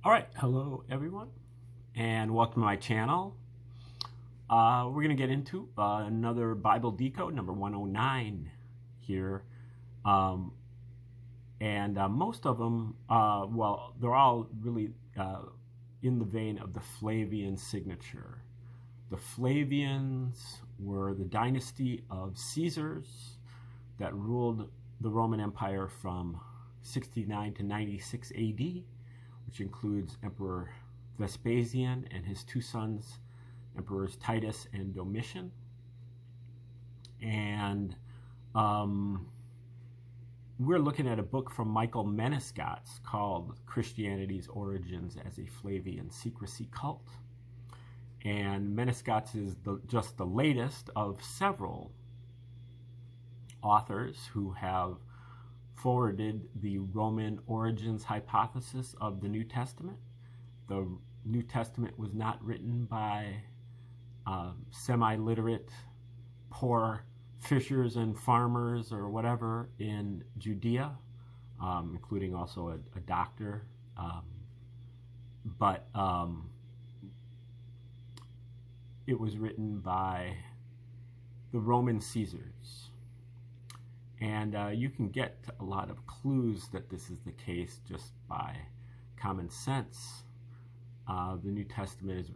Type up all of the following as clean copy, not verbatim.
All right, hello everyone, and welcome to my channel. We're going to get into another Bible Decode, number 109 here. Most of them, well, they're all really in the vein of the Flavian signature. The Flavians were the dynasty of Caesars that ruled the Roman Empire from 69 to 96 AD. Which includes Emperor Vespasian and his two sons, Emperors Titus and Domitian. And we're looking at a book from Michael Menescot's called Christianity's Origins as a Flavian Secrecy Cult. And Menescot's is just the latest of several authors who have forwarded the Roman origins hypothesis of the New Testament. The New Testament was not written by semi-literate, poor fishers and farmers or whatever in Judea, including also a doctor. But it was written by the Roman Caesars. And you can get a lot of clues that this is the case just by common sense. The New Testament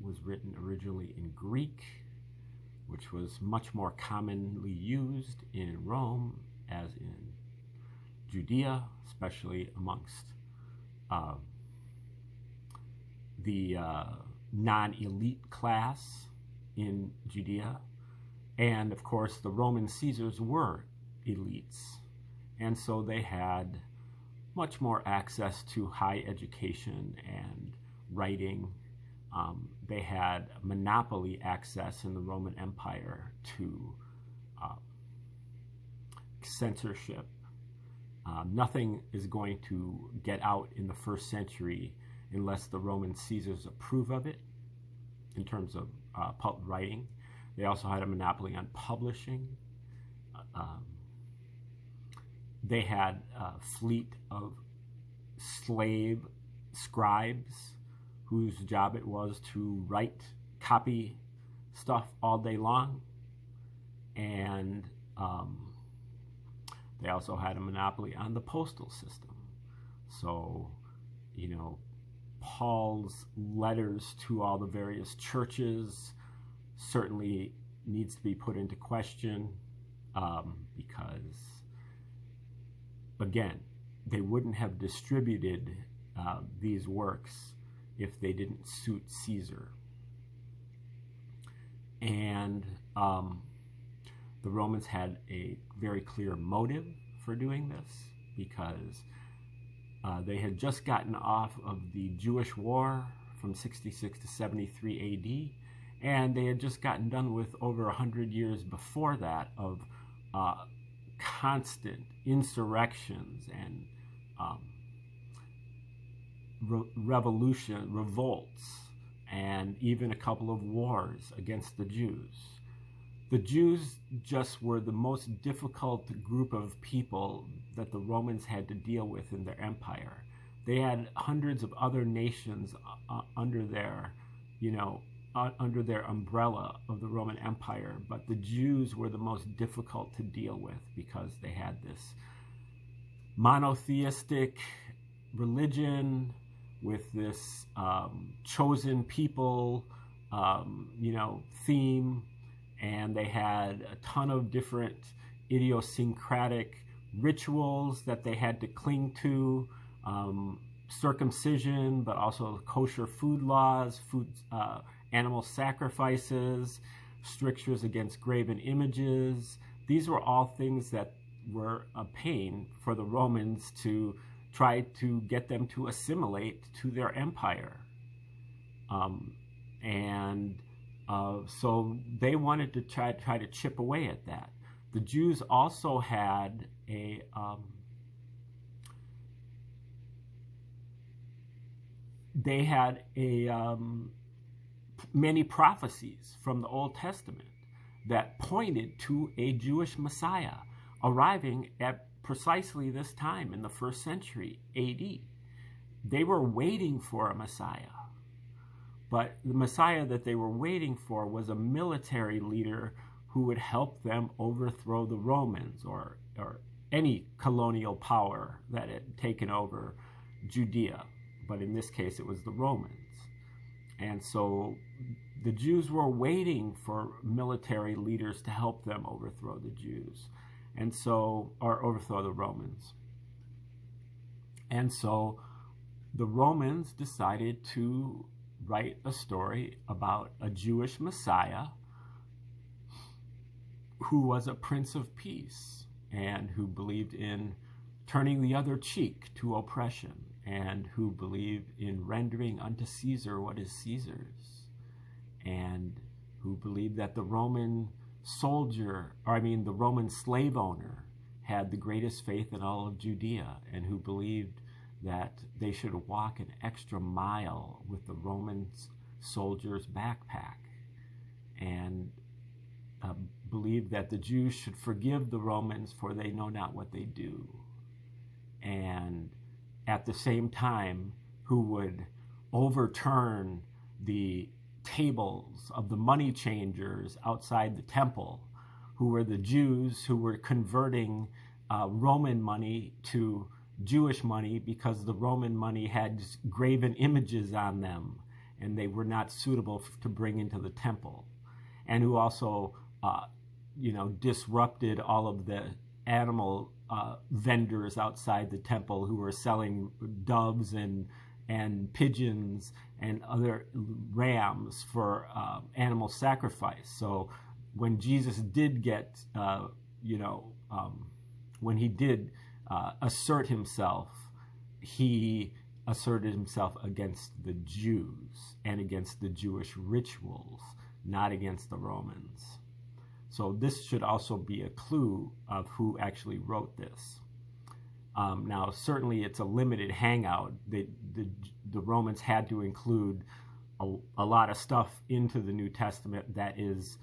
was written originally in Greek, which was much more commonly used in Rome as in Judea, especially amongst the non-elite class in Judea. And of course, the Roman Caesars were elites, and so they had much more access to high education and writing. They had monopoly access in the Roman Empire to censorship. Nothing is going to get out in the first century unless the Roman Caesars approve of it in terms of writing. They also had a monopoly on publishing. They had a fleet of slave scribes whose job it was to copy stuff all day long. And they also had a monopoly on the postal system. So, you know, Paul's letters to all the various churches certainly needs to be put into question because, again, they wouldn't have distributed these works if they didn't suit Caesar. And the Romans had a very clear motive for doing this because they had just gotten off of the Jewish War from 66 to 73 AD, and they had just gotten done with over 100 years before that of constant insurrections and revolts, and even a couple of wars against the Jews. The Jews just were the most difficult group of people that the Romans had to deal with in their empire. They had hundreds of other nations under their, under their umbrella of the Roman Empire, but the Jews were the most difficult to deal with because they had this monotheistic religion with this chosen people, theme, and they had a ton of different idiosyncratic rituals that they had to cling to, circumcision, but also kosher food laws, animal sacrifices, strictures against graven images. These were all things that were a pain for the Romans to try to get them to assimilate to their empire. So they wanted to try to chip away at that. The Jews also had many prophecies from the Old Testament that pointed to a Jewish Messiah arriving at precisely this time in the 1st century AD. they were waiting for a Messiah. But the Messiah that they were waiting for was a military leader who would help them overthrow the Romans or any colonial power that had taken over Judea. But in this case, it was the Romans. And so the Jews were waiting for military leaders to help them overthrow the Jews, or overthrow the Romans. And so the Romans decided to write a story about a Jewish Messiah who was a Prince of Peace and who believed in turning the other cheek to oppression and who believed in rendering unto Caesar what is Caesar's, and who believed that the Roman the Roman slave owner had the greatest faith in all of Judea, and who believed that they should walk an extra mile with the Roman soldier's backpack, and believed that the Jews should forgive the Romans, for they know not what they do. And at the same time, who would overturn the tables of the money changers outside the temple, who were the Jews who were converting Roman money to Jewish money because the Roman money had graven images on them and they were not suitable to bring into the temple, and who also disrupted all of the animal vendors outside the temple who were selling doves and pigeons and other rams for animal sacrifice. So when Jesus did get, when he did assert himself, he asserted himself against the Jews and against the Jewish rituals, not against the Romans. So this should also be a clue of who actually wrote this. Now, certainly it's a limited hangout. The Romans had to include a lot of stuff into the New Testament that is,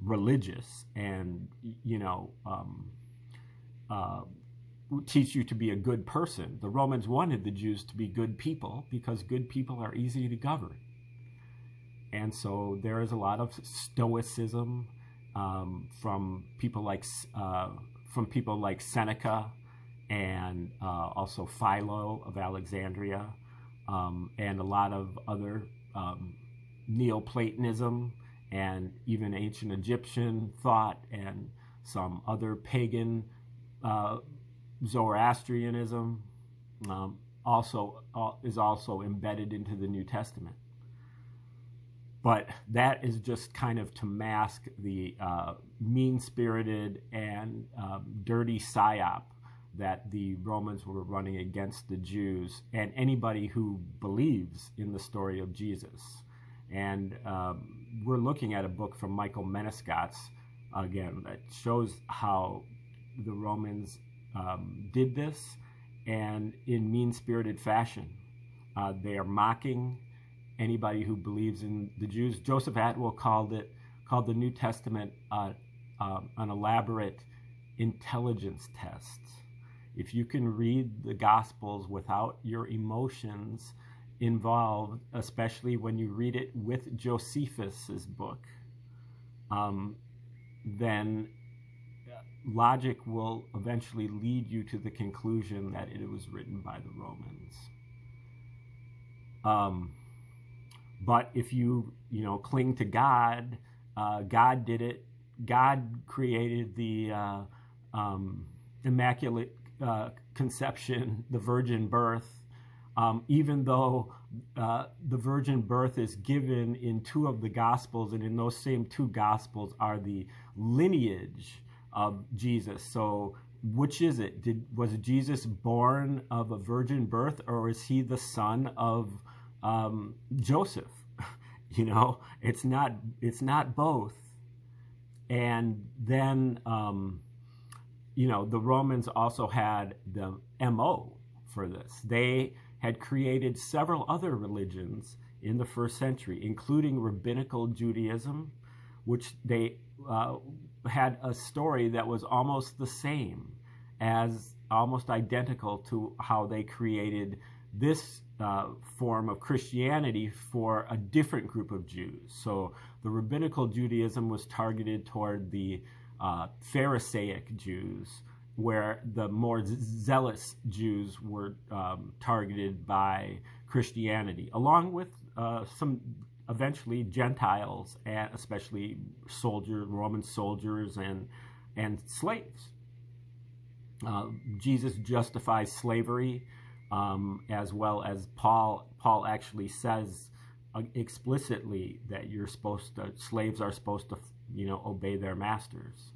religious and, teach you to be a good person. The Romans wanted the Jews to be good people because good people are easy to govern. And so there is a lot of stoicism from people like Seneca and also Philo of Alexandria, and a lot of other Neoplatonism and even ancient Egyptian thought and some other pagan Zoroastrianism is also embedded into the New Testament. But that is just kind of to mask the mean-spirited and dirty psyop that the Romans were running against the Jews and anybody who believes in the story of Jesus. And we're looking at a book from Michael Menescatz, again, that shows how the Romans did this, and in mean-spirited fashion. They are mocking anybody who believes in the Jews. Joseph Atwill called the New Testament an elaborate intelligence test. If you can read the Gospels without your emotions involved, especially when you read it with Josephus's book, then logic will eventually lead you to the conclusion that it was written by the Romans. But if you cling to God, God did it. God created the Immaculate Conception, the virgin birth, even though the virgin birth is given in two of the Gospels, and in those same two Gospels are the lineage of Jesus. So which is it? Was Jesus born of a virgin birth, or is he the son of Joseph? It's not both. And then the Romans also had the MO for this. They had created several other religions in the first century, including rabbinical Judaism, which they had a story that was almost the same, almost identical to how they created this form of Christianity for a different group of Jews. So the rabbinical Judaism was targeted toward the Pharisaic Jews, where the more zealous Jews were targeted by Christianity, along with some eventually Gentiles, and especially soldiers, Roman soldiers, and slaves. Jesus justifies slavery, as well as Paul actually says explicitly that slaves are supposed to, obey their masters.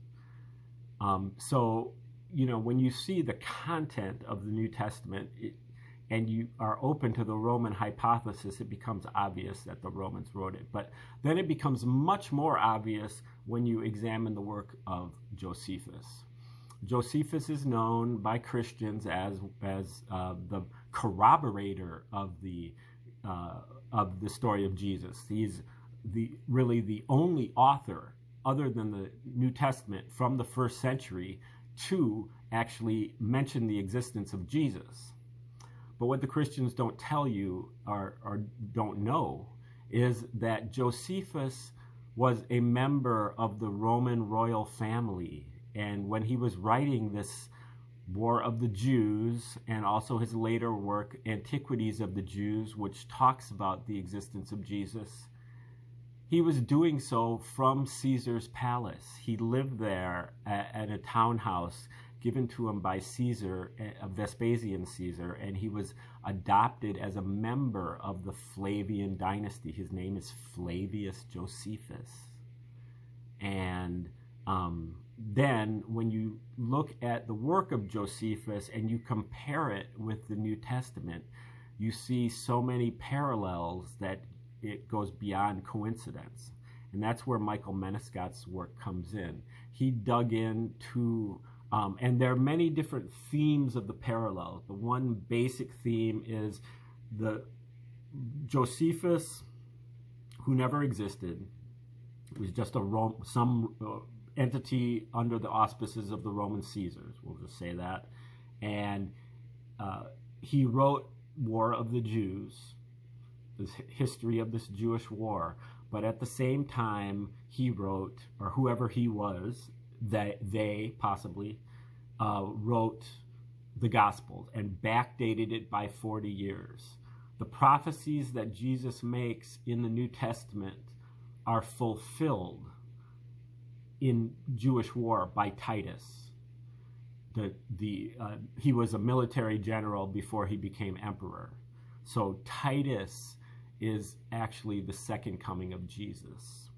So, when you see the content of the New Testament, and you are open to the Roman hypothesis, it becomes obvious that the Romans wrote it. But then it becomes much more obvious when you examine the work of Josephus. Josephus is known by Christians as the corroborator of the story of Jesus. He's really the only author, other than the New Testament, from the first century to actually mention the existence of Jesus. But what the Christians don't tell you or don't know is that Josephus was a member of the Roman royal family. And when he was writing this War of the Jews, and also his later work, Antiquities of the Jews, which talks about the existence of Jesus, he was doing so from Caesar's palace. He lived there at a townhouse given to him by Caesar, Vespasian Caesar, and he was adopted as a member of the Flavian dynasty. His name is Flavius Josephus. And then when you look at the work of Josephus and you compare it with the New Testament, you see so many parallels that it goes beyond coincidence. And that's where Michael Menescot's work comes in. He dug into, and there are many different themes of the parallel. The one basic theme is the Josephus, who never existed, was just some entity under the auspices of the Roman Caesars, we'll just say that. And he wrote War of the Jews, this history of this Jewish war. But at the same time, he wrote, or whoever he was, they possibly wrote the Gospels and backdated it by 40 years. The prophecies that Jesus makes in the New Testament are fulfilled in Jewish war by Titus. He was a military general before he became emperor. So Titus is actually the second coming of Jesus,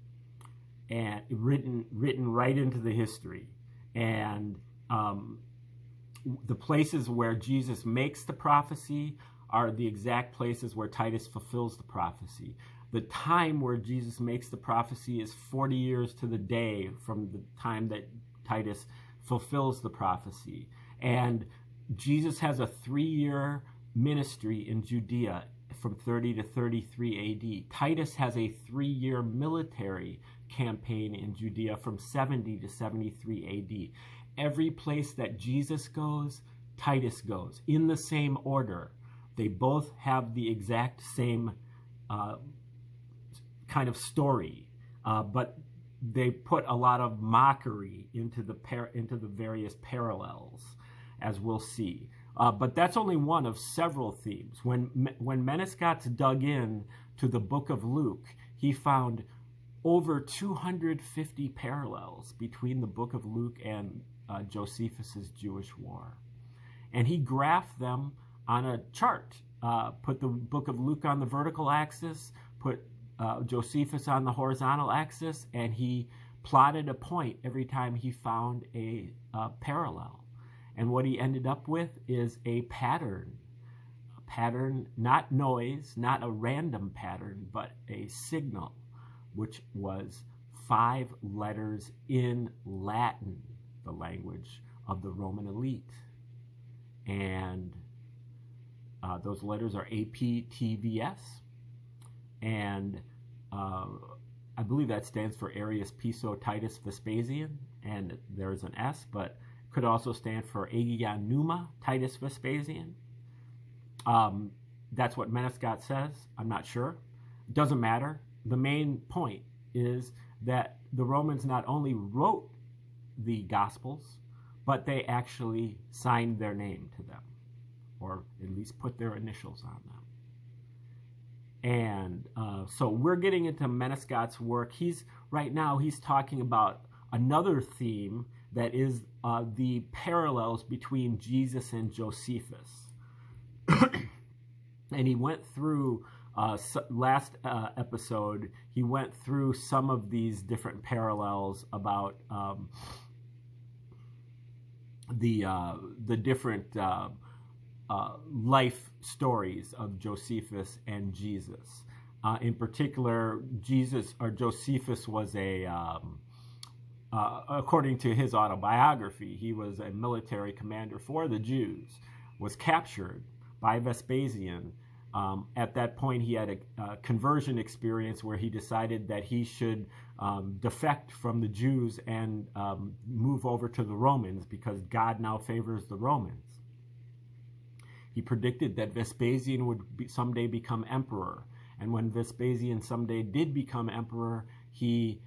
and written right into the history. And the places where Jesus makes the prophecy are the exact places where Titus fulfills the prophecy. The time where Jesus makes the prophecy is 40 years to the day from the time that Titus fulfills the prophecy. And Jesus has a 3-year ministry in Judea from 30 to 33 AD. Titus has a 3-year military campaign in Judea from 70 to 73 AD. Every place that Jesus goes, Titus goes, in the same order. They both have the exact same kind of story, but they put a lot of mockery into the various parallels, as we'll see. But that's only one of several themes. When Menescot dug in to the book of Luke, he found over 250 parallels between the book of Luke and Josephus's Jewish war. And he graphed them on a chart, put the book of Luke on the vertical axis, put Josephus on the horizontal axis, and he plotted a point every time he found a parallel. And what he ended up with is a pattern, not noise, not a random pattern, but a signal, which was 5 letters in Latin, the language of the Roman elite. And those letters are APTVS. And I believe that stands for Arius Piso Titus Vespasian, and there's an S, but could also stand for Aegia Numa Titus Vespasian. That's what Menescott says. I'm not sure. Doesn't matter. The main point is that the Romans not only wrote the Gospels, but they actually signed their name to them, or at least put their initials on them. And so we're getting into Menescott's work. Right now he's talking about another theme that is the parallels between Jesus and Josephus. And he went through, last episode, he went through some of these different parallels about the different life stories of Josephus and Jesus. In particular, Josephus was according to his autobiography, he was a military commander for the Jews, was captured by Vespasian. At that point, he had a conversion experience where he decided that he should defect from the Jews and move over to the Romans because God now favors the Romans. He predicted that Vespasian would someday become emperor. And when Vespasian someday did become emperor, he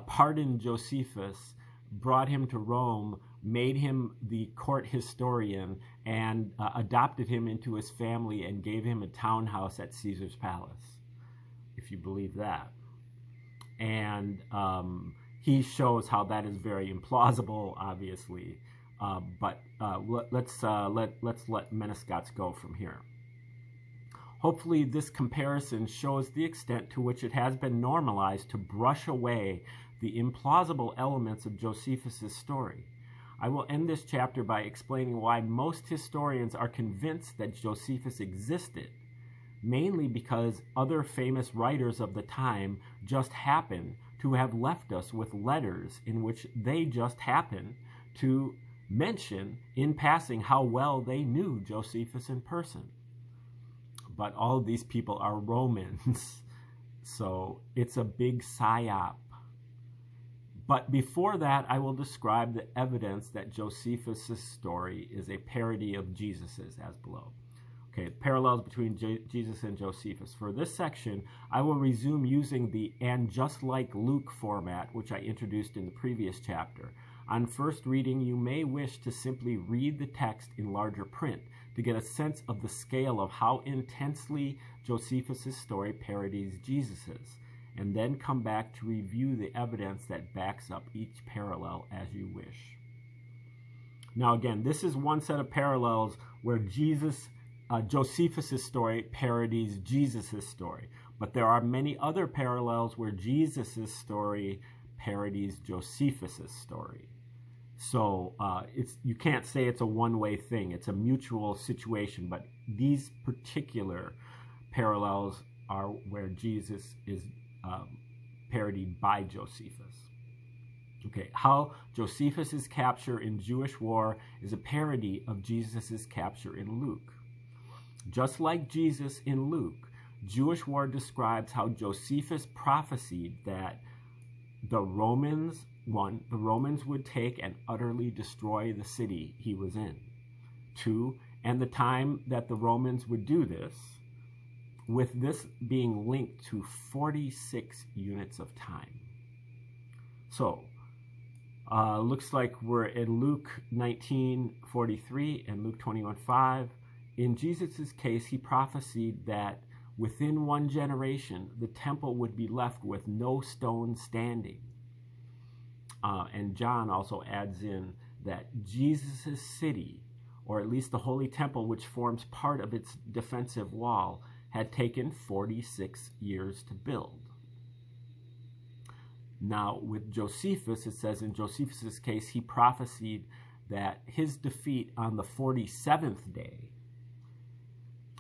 pardoned Josephus, brought him to Rome, made him the court historian, and adopted him into his family and gave him a townhouse at Caesar's palace, if you believe that. And he shows how that is very implausible, obviously. But let's let Menescott go from here. Hopefully this comparison shows the extent to which it has been normalized to brush away the implausible elements of Josephus' story. I will end this chapter by explaining why most historians are convinced that Josephus existed, mainly because other famous writers of the time just happen to have left us with letters in which they just happen to mention in passing how well they knew Josephus in person. But all of these people are Romans, so it's a big psyop. But before that, I will describe the evidence that Josephus' story is a parody of Jesus's, as below. Okay, parallels between Jesus and Josephus. For this section, I will resume using the "and just like Luke" format, which I introduced in the previous chapter. On first reading, you may wish to simply read the text in larger print to get a sense of the scale of how intensely Josephus' story parodies Jesus's, and then come back to review the evidence that backs up each parallel as you wish. Now again, this is one set of parallels where Josephus' story parodies Jesus' story, but there are many other parallels where Jesus' story parodies Josephus' story. So you can't say it's a one-way thing. It's a mutual situation, but these particular parallels are where Jesus is parodied by Josephus. Okay, how Josephus' capture in Jewish war is a parody of Jesus' capture in Luke. Just like Jesus in Luke, Jewish war describes how Josephus prophesied that the Romans would take and utterly destroy the city he was in. 2, and the time that the Romans would do this, with this being linked to 46 units of time. So, looks like we're in Luke 19:43 and Luke 21:5. In Jesus' case, he prophesied that within one generation, the temple would be left with no stone standing. And John also adds in that Jesus' city, or at least the Holy Temple, which forms part of its defensive wall, had taken 46 years to build. Now, with Josephus, it says in Josephus' case, he prophesied that his defeat on the 47th day,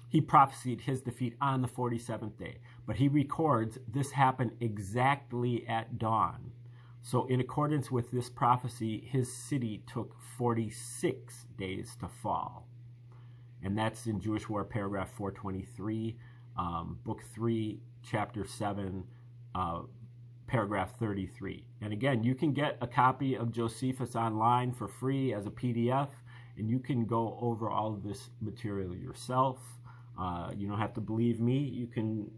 he prophesied his defeat on the 47th day, but he records this happened exactly at dawn. So in accordance with this prophecy, his city took 46 days to fall. And that's in Jewish War, paragraph 423, book 3, chapter 7, paragraph 33. And again, you can get a copy of Josephus online for free as a PDF, and you can go over all of this material yourself. You don't have to believe me. You can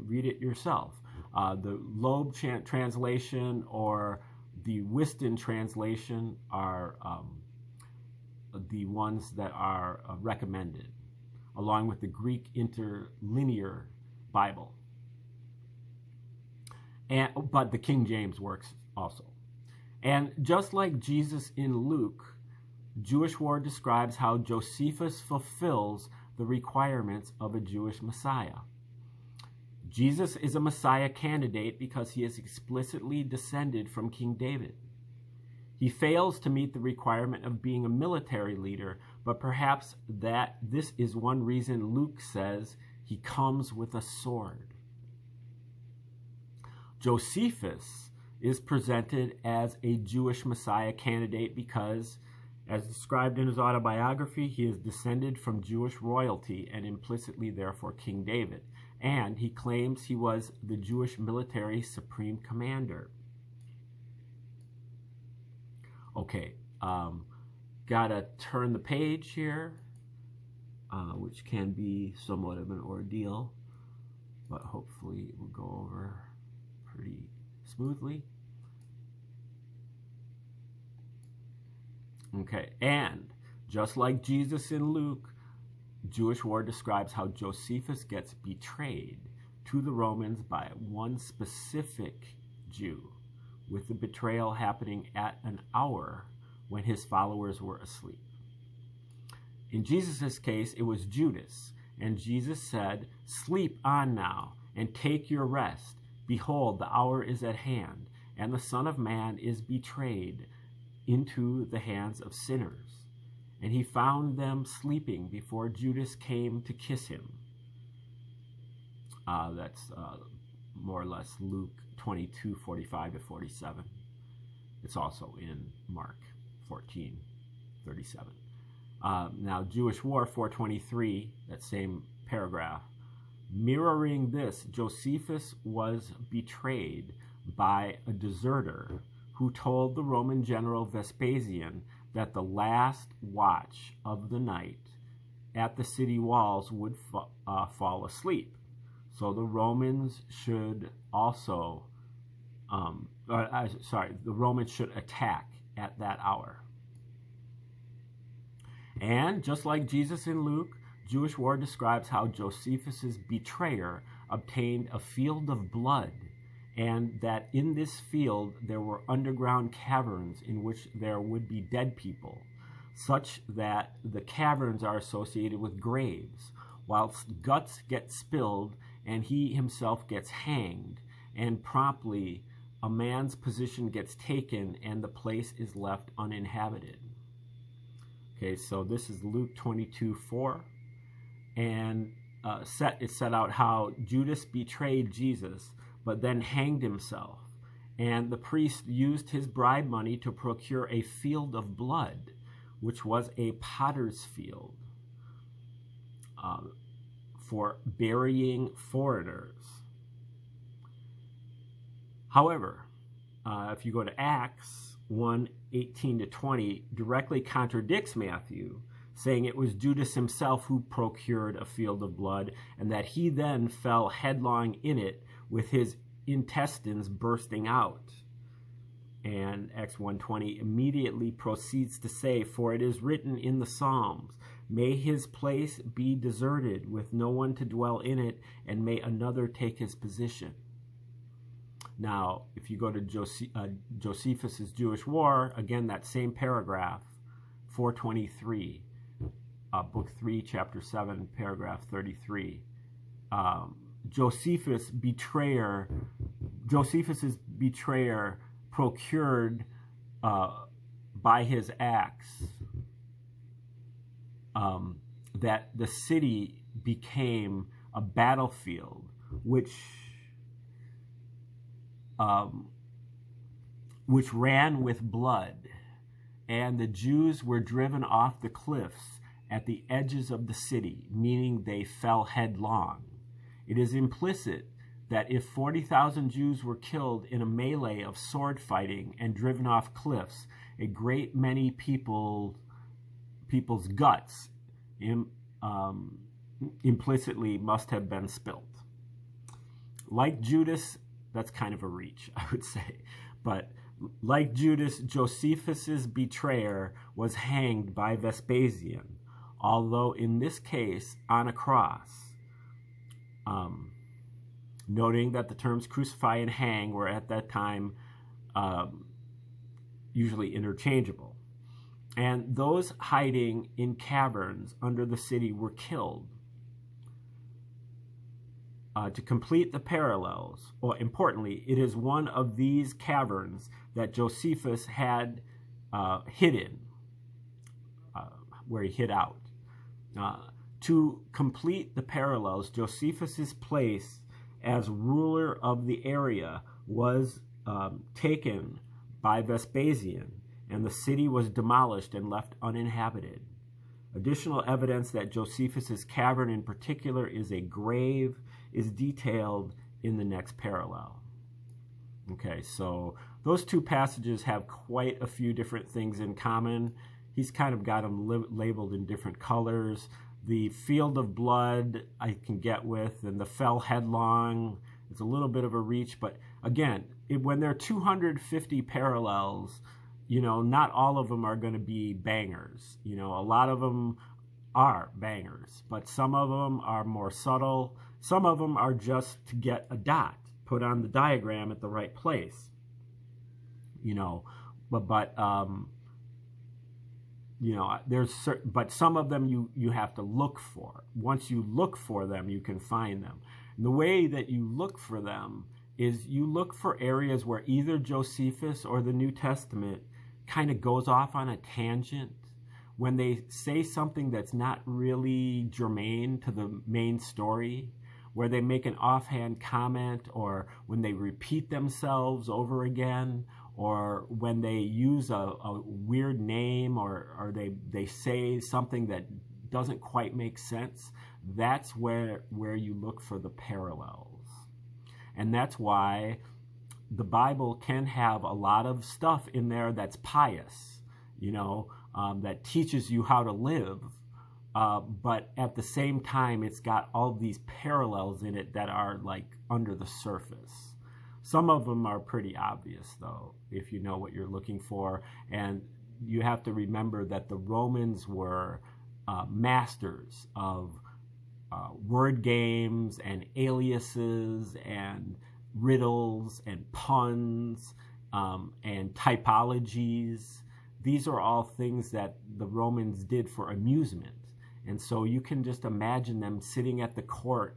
read it yourself. The Loeb translation or the Whiston translation are the ones that are recommended, along with the Greek Interlinear Bible. But the King James works also. And just like Jesus in Luke, Jewish War describes how Josephus fulfills the requirements of a Jewish Messiah. Jesus is a Messiah candidate because he is explicitly descended from King David. He fails to meet the requirement of being a military leader, but perhaps that this is one reason Luke says he comes with a sword. Josephus is presented as a Jewish Messiah candidate because, as described in his autobiography, he is descended from Jewish royalty and implicitly therefore King David, and he claims he was the Jewish military supreme commander. Okay, gotta turn the page here, which can be somewhat of an ordeal, but hopefully it will go over pretty smoothly. Okay, and just like Jesus in Luke, Jewish War describes how Josephus gets betrayed to the Romans by one specific Jew, with the betrayal happening at an hour when his followers were asleep. In Jesus' case, it was Judas, and Jesus said, "Sleep on now, and take your rest. Behold, the hour is at hand, and the Son of Man is betrayed into the hands of sinners." And he found them sleeping before Judas came to kiss him. That's more or less Luke 22:45-47. It's also in Mark 14:37. Now, Jewish War 423, that same paragraph. Mirroring this, Josephus was betrayed by a deserter who told the Roman general Vespasian that the last watch of the night at the city walls would fall asleep. So the Romans should also, the Romans should attack at that hour. And just like Jesus in Luke, Jewish War describes how Josephus' betrayer obtained a field of blood, and that in this field there were underground caverns in which there would be dead people, such that the caverns are associated with graves, whilst guts get spilled and he himself gets hanged, and promptly a man's position gets taken and the place is left uninhabited. Okay, so this is Luke 22:4. And it set out how Judas betrayed Jesus, but then hanged himself. And the priest used his bribe money to procure a field of blood, which was a potter's field, for burying foreigners. However, if you go to Acts 1:18-20, directly contradicts Matthew, saying it was Judas himself who procured a field of blood, and that he then fell headlong in it with his intestines bursting out. And Acts 1:20 immediately proceeds to say, "For it is written in the Psalms, may his place be deserted with no one to dwell in it, and may another take his position." Now, if you go to Josephus' Jewish War, again, that same paragraph, 423, Book 3, Chapter 7, paragraph 33. Josephus' betrayer procured by his acts that the city became a battlefield, which ran with blood, and the Jews were driven off the cliffs at the edges of the city, meaning they fell headlong. It is implicit that if 40,000 Jews were killed in a melee of sword fighting and driven off cliffs, a great many people's guts implicitly must have been spilt. Like Judas, that's kind of a reach, I would say, but like Judas, Josephus's betrayer was hanged by Vespasian, although in this case on a cross. Noting that the terms crucify and hang were at that time usually interchangeable. And those hiding in caverns under the city were killed. To complete the parallels, or importantly, it is one of these caverns that Josephus had hidden, where he hid out. To complete the parallels, Josephus's place as ruler of the area was taken by Vespasian, and the city was demolished and left uninhabited. Additional evidence that Josephus's cavern in particular is a grave is detailed in the next parallel. Okay, so those two passages have quite a few different things in common. He's kind of got them labeled in different colors. The field of blood I can get with, and the fell headlong, it's a little bit of a reach, but again, when there are 250 parallels, you know, not all of them are going to be bangers. You know, a lot of them are bangers, but some of them are more subtle. Some of them are just to get a dot put on the diagram at the right place. You know, but you know, there's certain, but some of them you have to look for. Once you look for them, you can find them. And the way that you look for them is you look for areas where either Josephus or the New Testament kind of goes off on a tangent. When they say something that's not really germane to the main story, where they make an offhand comment, or when they repeat themselves over again, or when they use a weird name, or they say something that doesn't quite make sense, that's where you look for the parallels. And that's why the Bible can have a lot of stuff in there that's pious, you know, that teaches you how to live. But at the same time, it's got all these parallels in it that are like under the surface. Some of them are pretty obvious, though, if you know what you're looking for. And you have to remember that the Romans were masters of word games and aliases and riddles and puns and typologies. These are all things that the Romans did for amusement. And so you can just imagine them sitting at the court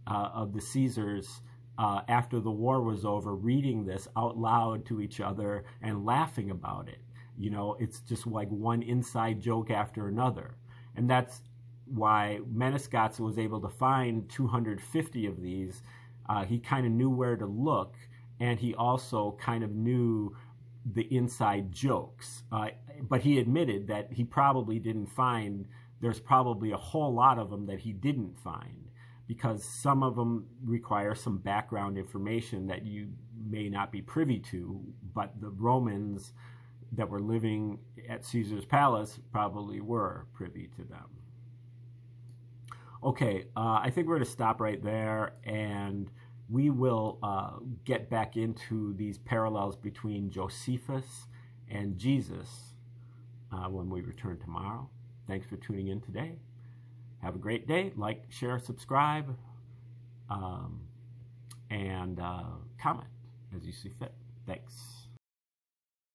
of the Caesars after the war was over, reading this out loud to each other and laughing about it. You know, it's just like one inside joke after another. And that's why Menescats was able to find 250 of these. He kind of knew where to look, and he also kind of knew the inside jokes. But he admitted that he probably didn't find, there's probably a whole lot of them that he didn't find, because some of them require some background information that you may not be privy to, but the Romans that were living at Caesar's palace probably were privy to them. Okay, I think we're going to stop right there, and we will get back into these parallels between Josephus and Jesus when we return tomorrow. Thanks for tuning in today. Have a great day. Like, share, subscribe, and comment as you see fit. Thanks.